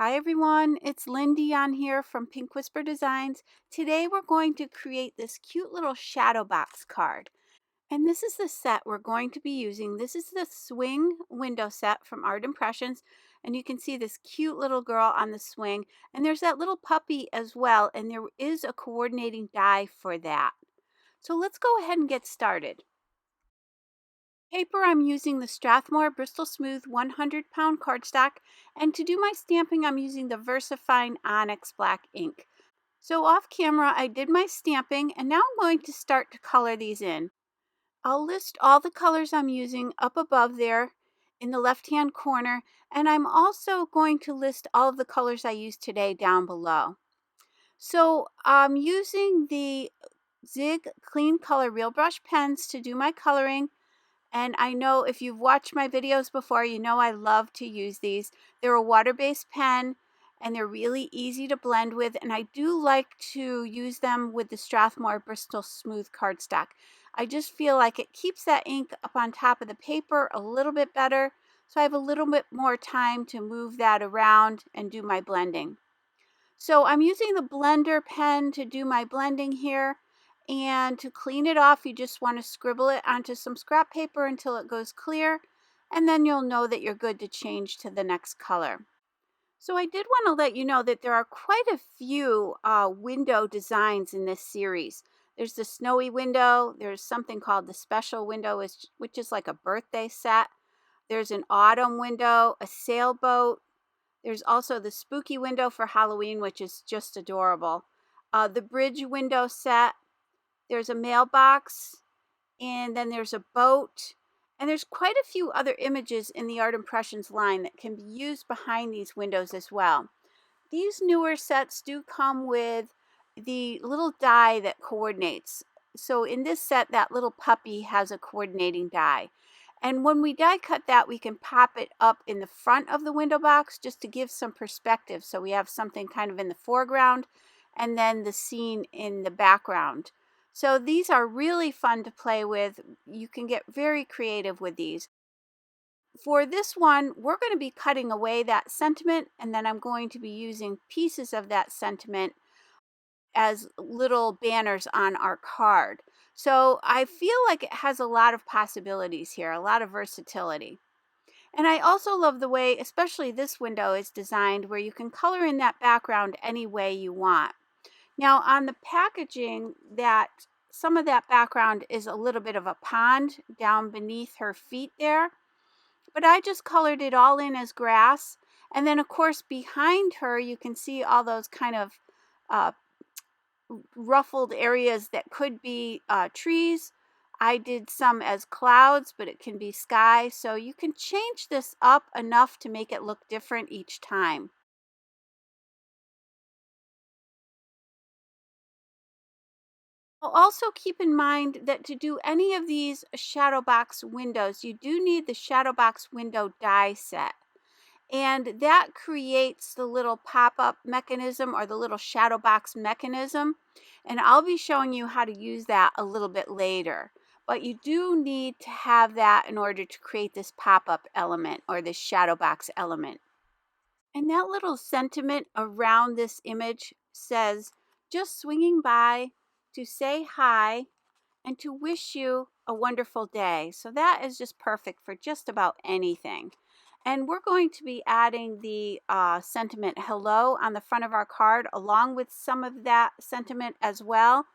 Hi everyone, it's Lindy on here from Pink Whisper Designs. Today we're going to create this cute little shadow box card. And this is the set we're going to be using. This is the swing window set from Art Impressions. And you can see this cute little girl on the swing. And there's that little puppy as well. And there is a coordinating die for that. So let's go ahead and get started. Paper, I'm using the Strathmore Bristol Smooth 100-pound cardstock, and to do my stamping, I'm using the VersaFine Onyx Black ink. So off camera, I did my stamping, and now I'm going to start to color these in. I'll list all the colors I'm using up above there in the left-hand corner, and I'm also going to list all of the colors I used today down below. So I'm using the Zig Clean Color Real Brush pens to do my coloring. And I know if you've watched my videos before, you know I love to use these. They're a water-based pen and they're really easy to blend with. And I do like to use them with the Strathmore Bristol Smooth cardstock. I just feel like it keeps that ink up on top of the paper a little bit better. So I have a little bit more time to move that around and do my blending. So I'm using the blender pen to do my blending here. And to clean it off, you just want to scribble it onto some scrap paper until it goes clear. And then you'll know that you're good to change to the next color. So I did want to let you know that there are quite a few window designs in this series. There's the snowy window. There's something called the special window, which is like a birthday set. There's an autumn window, a sailboat. There's also the spooky window for Halloween, which is just adorable. The bridge window set. There's a mailbox, and then there's a boat, and there's quite a few other images in the Art Impressions line that can be used behind these windows as well. These newer sets do come with the little die that coordinates. So in this set, that little puppy has a coordinating die. And when we die cut that, we can pop it up in the front of the window box just to give some perspective. So we have something kind of in the foreground and then the scene in the background. So these are really fun to play with. You can get very creative with these. For this one, we're going to be cutting away that sentiment, and then I'm going to be using pieces of that sentiment as little banners on our card. So I feel like it has a lot of possibilities here, a lot of versatility. And I also love the way, especially this window is designed, where you can color in that background any way you want. Now on the packaging, that some of that background is a little bit of a pond down beneath her feet there, but I just colored it all in as grass. And then of course behind her you can see all those kind of uh, ruffled areas that could be trees. I did some as clouds, but it can be sky. So you can change this up enough to make it look different each time. Also keep in mind that to do any of these shadow box windows, you do need the shadow box window die set. And that creates the little pop-up mechanism or the little shadow box mechanism. And I'll be showing you how to use that a little bit later. But you do need to have that in order to create this pop-up element or this shadow box element. And that little sentiment around this image says, just swinging by to say hi and to wish you a wonderful day. So that is just perfect for just about anything. And we're going to be adding the sentiment hello on the front of our card along with some of that sentiment as well.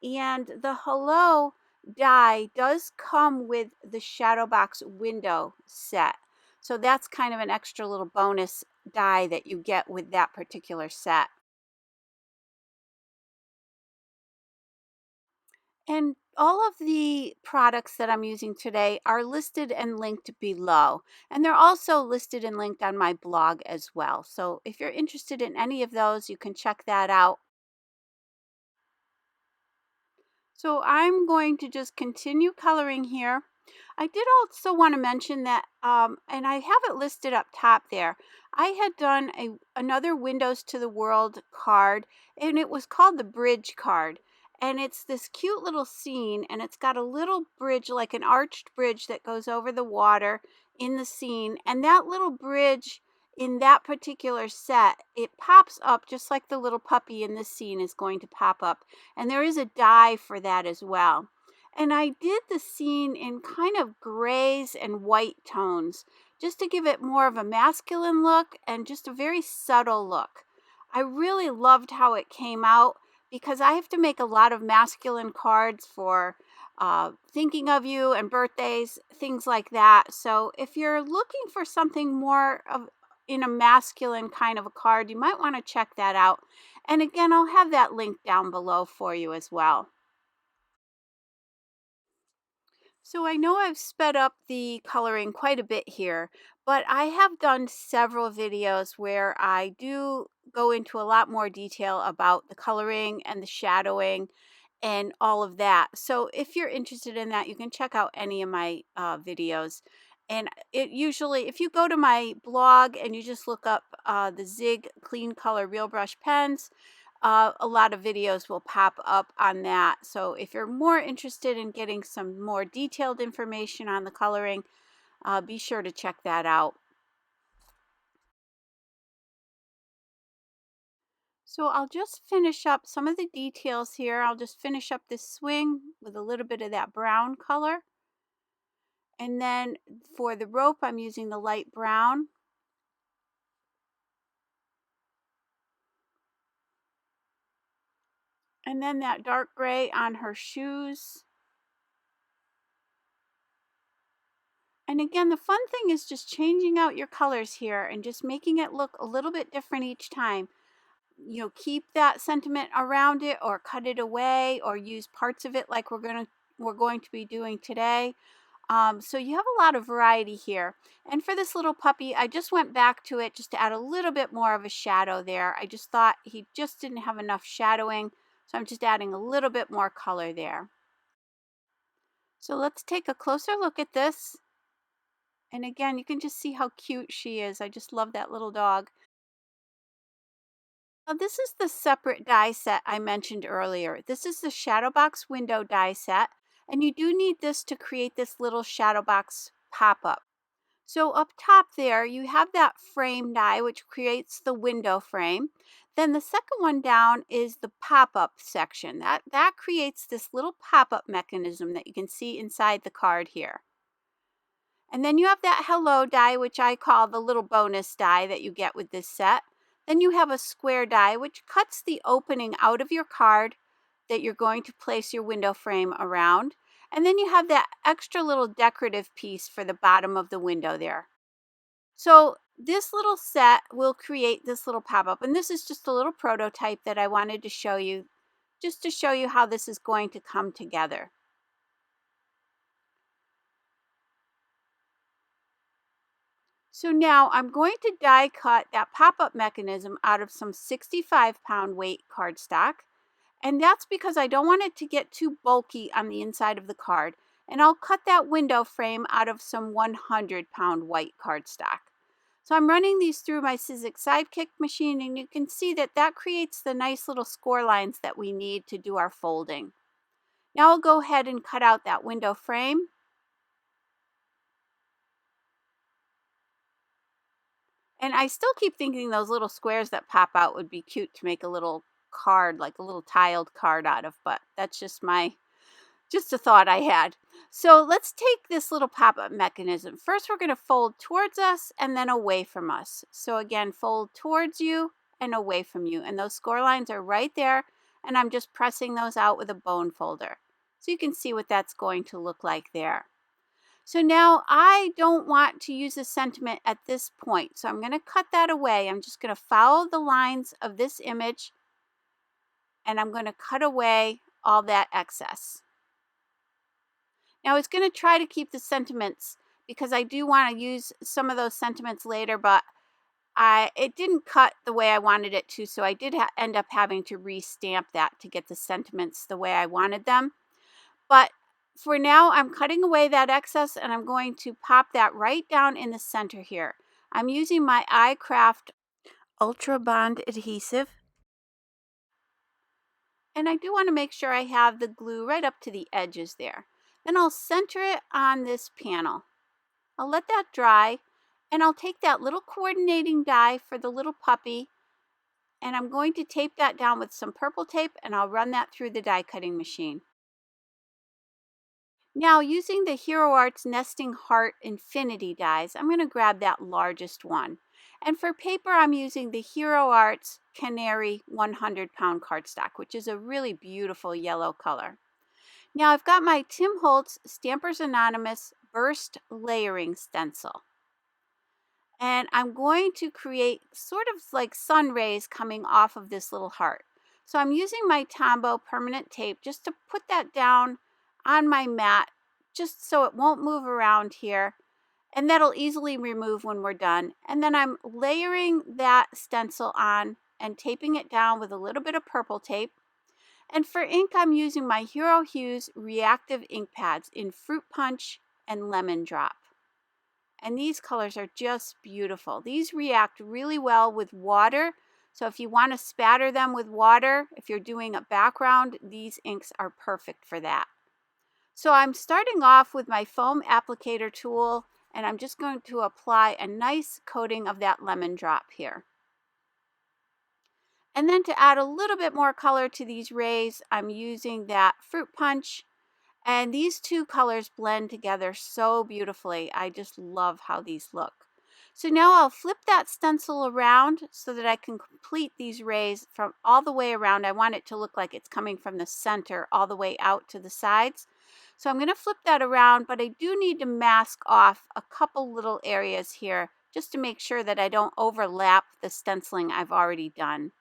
And the hello die does come with the shadow box window set. So that's kind of an extra little bonus die that you get with that particular set. And all of the products that I'm using today are listed and linked below. And they're also listed and linked on my blog as well. So if you're interested in any of those, you can check that out. So I'm going to just continue coloring here. I did also want to mention that, and I have it listed up top there, I had done another Windows to the World card, and it was called the Bridge card. And it's this cute little scene, and it's got a little bridge, like an arched bridge that goes over the water in the scene. And that little bridge in that particular set, it pops up just like the little puppy in this scene is going to pop up. And there is a dye for that as well. And I did the scene in kind of grays and white tones just to give it more of a masculine look and just a very subtle look. I really loved how it came out because I have to make a lot of masculine cards for thinking of you and birthdays, things like that. So if you're looking for something more of in a masculine kind of a card, you might want to check that out. And again, I'll have that link down below for you as well. So I know I've sped up the coloring quite a bit here, but I have done several videos where I do go into a lot more detail about the coloring and the shadowing and all of that. So if you're interested in that, you can check out any of my videos. And it usually, if you go to my blog and you just look up the Zig Clean Color Real Brush Pens, a lot of videos will pop up on that. So if you're more interested in getting some more detailed information on the coloring, be sure to check that out. So I'll just finish up some of the details here. I'll just finish up this swing with a little bit of that brown color. And then for the rope, I'm using the light brown. And then that dark gray on her shoes. And again, the fun thing is just changing out your colors here and just making it look a little bit different each time. You know, keep that sentiment around it or cut it away or use parts of it like we're going to be doing today. So you have a lot of variety here. And for this little puppy, I just went back to it just to add a little bit more of a shadow there. I just thought he just didn't have enough shadowing, so I'm just adding a little bit more color there. So let's take a closer look at this. And again, you can just see how cute she is. I just love that little dog. Now, this is the separate die set I mentioned earlier. This is the Shadowbox window die set, and you do need this to create this little Shadowbox pop-up. So up top there, you have that frame die, which creates the window frame. Then the second one down is the pop-up section. That creates this little pop-up mechanism that you can see inside the card here. And then you have that hello die, which I call the little bonus die that you get with this set. Then you have a square die, which cuts the opening out of your card that you're going to place your window frame around. And then you have that extra little decorative piece for the bottom of the window there. So this little set will create this little pop-up. And this is just a little prototype that I wanted to show you, just to show you how this is going to come together. So now I'm going to die cut that pop-up mechanism out of some 65-pound weight cardstock. And that's because I don't want it to get too bulky on the inside of the card. And I'll cut that window frame out of some 100-pound white cardstock. So I'm running these through my Sizzix Sidekick machine, and you can see that that creates the nice little score lines that we need to do our folding. Now I'll go ahead and cut out that window frame. And I still keep thinking those little squares that pop out would be cute to make a little card, like a little tiled card out of, but that's just a thought I had. So let's take this little pop-up mechanism. First, we're going to fold towards us and then away from us. So again, fold towards you and away from you. And those score lines are right there. And I'm just pressing those out with a bone folder. So you can see what that's going to look like there. So now I don't want to use a sentiment at this point. So I'm going to cut that away. I'm just going to follow the lines of this image. And I'm going to cut away all that excess. Now it's going to try to keep the sentiments because I do want to use some of those sentiments later, but it didn't cut the way I wanted it to, so I did end up having to re-stamp that to get the sentiments the way I wanted them. But for now, I'm cutting away that excess and I'm going to pop that right down in the center here. I'm using my iCraft Ultra Bond adhesive. And I do want to make sure I have the glue right up to the edges there. Then I'll center it on this panel. I'll let that dry, And I'll take that little coordinating die for the little puppy, and I'm going to tape that down with some purple tape, and I'll run that through the die cutting machine. Now, using the Hero Arts Nesting Heart Infinity dies, I'm going to grab that largest one. And for paper, I'm using the Hero Arts Canary 100-pound cardstock, which is a really beautiful yellow color. Now, I've got my Tim Holtz Stampers Anonymous Burst Layering Stencil. And I'm going to create sort of like sun rays coming off of this little heart. So I'm using my Tombow permanent tape just to put that down on my mat, just so it won't move around here. And that'll easily remove when we're done. And then I'm layering that stencil on and taping it down with a little bit of purple tape. And for ink, I'm using my Hero Hues reactive ink pads in Fruit Punch and Lemon Drop. And these colors are just beautiful. These react really well with water. So if you want to spatter them with water, if you're doing a background, these inks are perfect for that. So I'm starting off with my foam applicator tool, and I'm just going to apply a nice coating of that lemon drop here. And then to add a little bit more color to these rays, I'm using that Fruit Punch. And these two colors blend together so beautifully. I just love how these look. So now I'll flip that stencil around so that I can complete these rays from all the way around. I want it to look like it's coming from the center all the way out to the sides. So I'm going to flip that around, but I do need to mask off a couple little areas here just to make sure that I don't overlap the stenciling I've already done.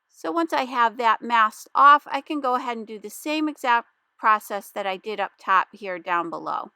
So once I have that masked off, I can go ahead and do the same exact process that I did up top here down below.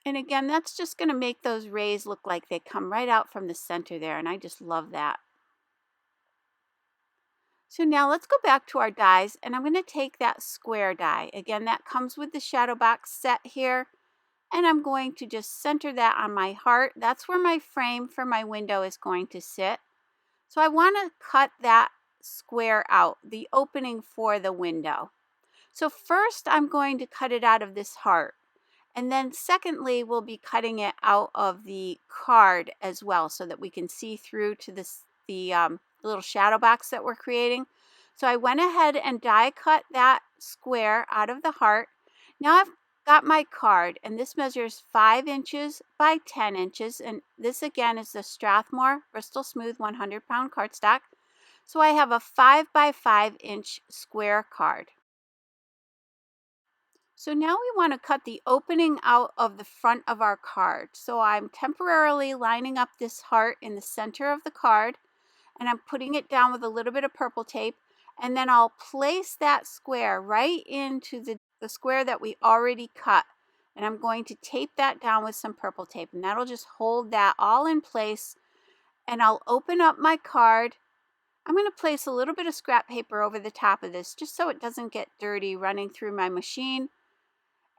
And again, that's just going to make those rays look like they come right out from the center there, and I just love that. So now let's go back to our dies, and I'm going to take that square die. Again, that comes with the Shadowbox set here, and I'm going to just center that on my heart. That's where my frame for my window is going to sit. So I want to cut that square out, the opening for the window. So first I'm going to cut it out of this heart. And then secondly, we'll be cutting it out of the card as well so that we can see through to the little shadow box that we're creating. So I went ahead and die cut that square out of the heart. Now I've got my card, and this measures 5 inches by 10 inches. And this again is the Strathmore Bristol Smooth 100-pound cardstock. So I have a 5 by 5 inch square card. So now we want to cut the opening out of the front of our card. So I'm temporarily lining up this heart in the center of the card, and I'm putting it down with a little bit of purple tape, and then I'll place that square right into the square that we already cut. And I'm going to tape that down with some purple tape, and that'll just hold that all in place. And I'll open up my card. I'm going to place a little bit of scrap paper over the top of this just so it doesn't get dirty running through my machine.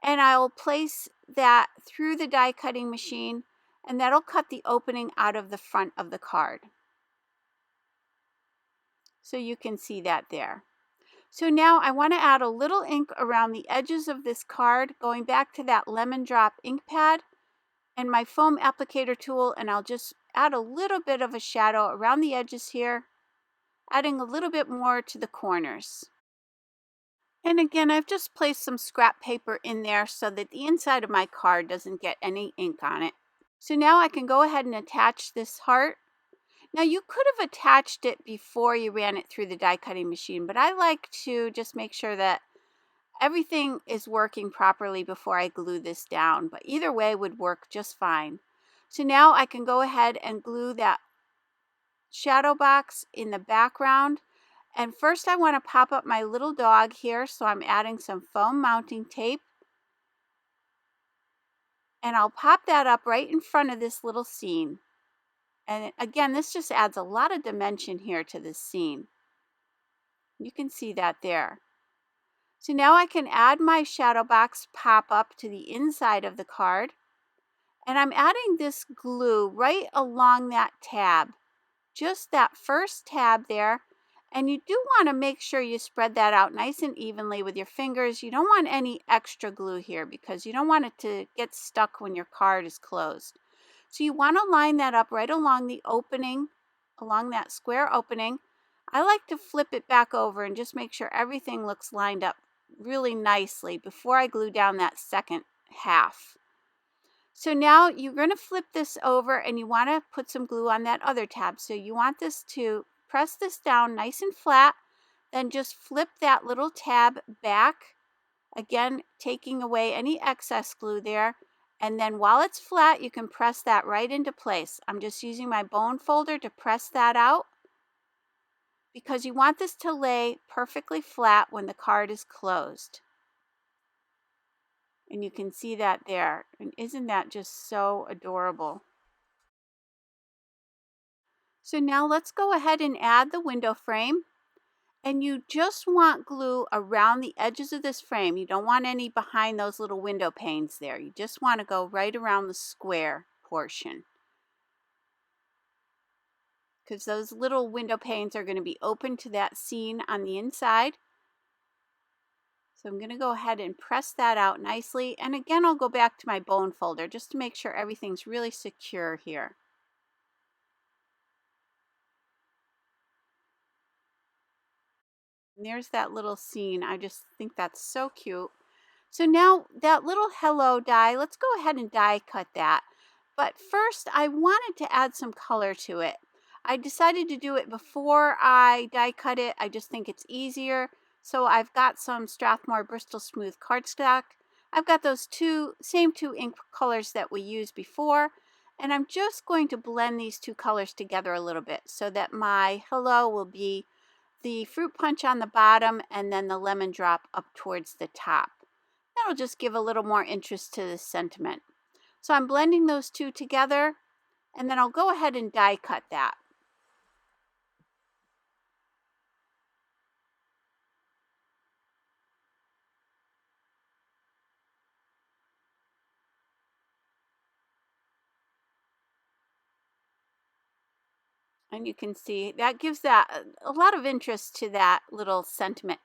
And I'll place that through the die cutting machine, and that'll cut the opening out of the front of the card. So you can see that there. So now I want to add a little ink around the edges of this card, going back to that lemon drop ink pad and my foam applicator tool, and I'll just add a little bit of a shadow around the edges here, adding a little bit more to the corners. And again, I've just placed some scrap paper in there so that the inside of my card doesn't get any ink on it. So now I can go ahead and attach this heart. Now you could have attached it before you ran it through the die cutting machine, but I like to just make sure that everything is working properly before I glue this down. But either way would work just fine. So now I can go ahead and glue that shadow box in the background. And first I want to pop up my little dog here, so I'm adding some foam mounting tape. And I'll pop that up right in front of this little scene. And again, this just adds a lot of dimension here to this scene. You can see that there. So now I can add my shadow box pop-up to the inside of the card. And I'm adding this glue right along that tab. Just that first tab there. And you do want to make sure you spread that out nice and evenly with your fingers. You don't want any extra glue here because you don't want it to get stuck when your card is closed. So you want to line that up right along the opening, along that square opening. I like to flip it back over and just make sure everything looks lined up really nicely before I glue down that second half. So now you're going to flip this over and you want to put some glue on that other tab. So you want this to press this down nice and flat, then just flip that little tab back, again taking away any excess glue there. And then while it's flat, you can press that right into place. I'm just using my bone folder to press that out because you want this to lay perfectly flat when the card is closed. And you can see that there. And isn't that just so adorable? So now let's go ahead and add the window frame. And you just want glue around the edges of this frame. You don't want any behind those little window panes there. You just want to go right around the square portion, because those little window panes are going to be open to that scene on the inside. So I'm going to go ahead and press that out nicely. And again, I'll go back to my bone folder just to make sure everything's really secure here. And there's that little scene. I just think that's so cute. So now that little hello die, let's go ahead and die cut that. But first I wanted to add some color to it. I decided to do it before I die cut it. I just think it's easier. So I've got some Strathmore Bristol Smooth cardstock. I've got those same two ink colors that we used before. And I'm just going to blend these two colors together a little bit so that my hello will be the fruit punch on the bottom and then the lemon drop up towards the top. That'll just give a little more interest to this sentiment. So I'm blending those two together, and then I'll go ahead and die cut that. And you can see that gives that a lot of interest to that little sentiment.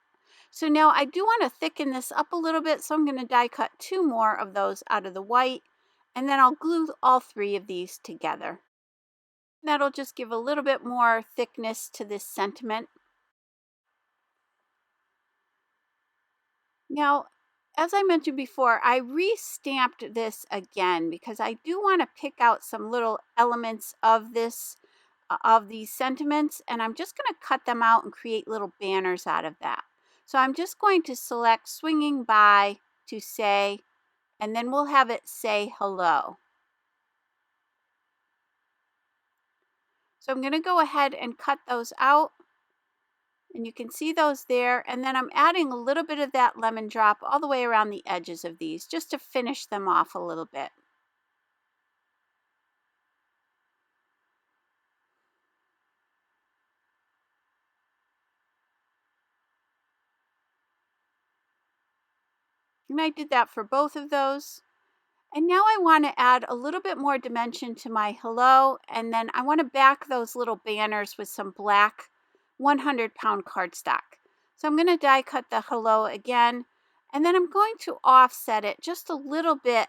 So now I do want to thicken this up a little bit, so I'm going to die cut two more of those out of the white, and then I'll glue all three of these together. That'll just give a little bit more thickness to this sentiment. Now, as I mentioned before, I re-stamped this again because I do want to pick out some little elements of this, of these sentiments, and I'm just going to cut them out and create little banners out of that. So I'm just going to select swinging by to say, and then we'll have it say hello. So I'm going to go ahead and cut those out. And you can see those there. And then I'm adding a little bit of that lemon drop all the way around the edges of these just to finish them off a little bit. And I did that for both of those. And now I want to add a little bit more dimension to my hello. And then I want to back those little banners with some black 100-pound cardstock. So I'm going to die cut the hello again. And then I'm going to offset it just a little bit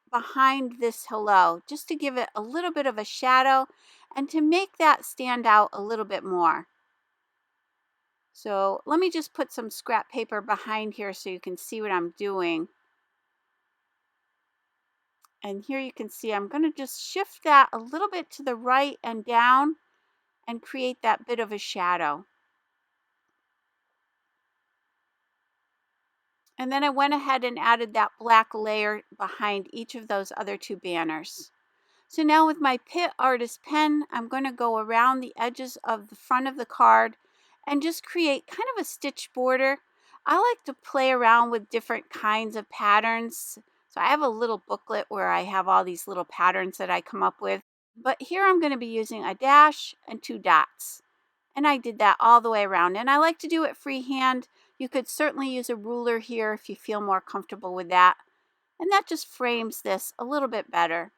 behind this hello, just to give it a little bit of a shadow and to make that stand out a little bit more. So let me just put some scrap paper behind here so you can see what I'm doing. And here you can see I'm going to just shift that a little bit to the right and down and create that bit of a shadow. And then I went ahead and added that black layer behind each of those other two banners. So now with my Pitt Artist pen, I'm going to go around the edges of the front of the card and just create kind of a stitch border. I like to play around with different kinds of patterns. So I have a little booklet where I have all these little patterns that I come up with. But here I'm going to be using a dash and two dots. And I did that all the way around. And I like to do it freehand. You could certainly use a ruler here if you feel more comfortable with that. And that just frames this a little bit better.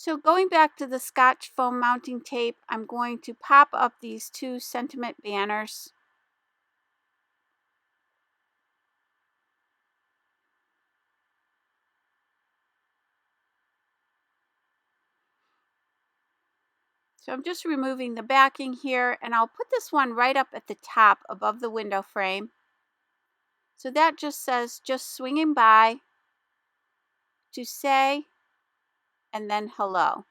So going back to the Scotch foam mounting tape, I'm going to pop up these 2 sentiment banners. So I'm just removing the backing here, and I'll put this one right up at the top above the window frame. So that just says, just swinging by to say, and then hello.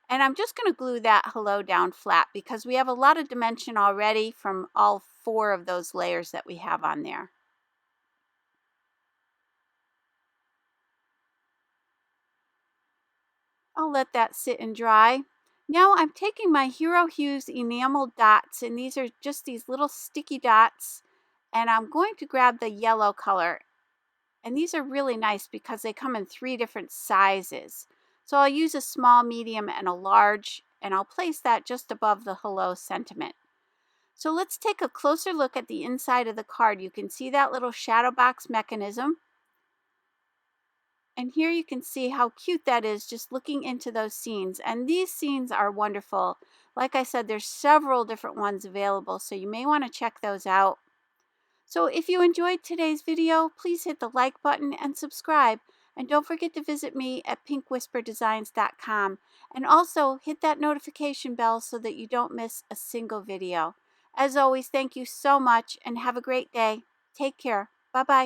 And I'm just going to glue that hello down flat because we have a lot of dimension already from all 4 of those layers that we have on there. I'll let that sit and dry. Now I'm taking my Hero Hues enamel dots, and these are just these little sticky dots, and I'm going to grab the yellow color. And these are really nice because they come in 3 different sizes. So I'll use a small, medium, and a large, and I'll place that just above the hello sentiment. So let's take a closer look at the inside of the card. You can see that little shadow box mechanism. And here you can see how cute that is just looking into those scenes. And these scenes are wonderful. Like I said, there's several different ones available, so you may want to check those out. So if you enjoyed today's video, please hit the like button and subscribe. And don't forget to visit me at pinkwhisperdesigns.com. And also hit that notification bell so that you don't miss a single video. As always, thank you so much and have a great day. Take care. Bye-bye.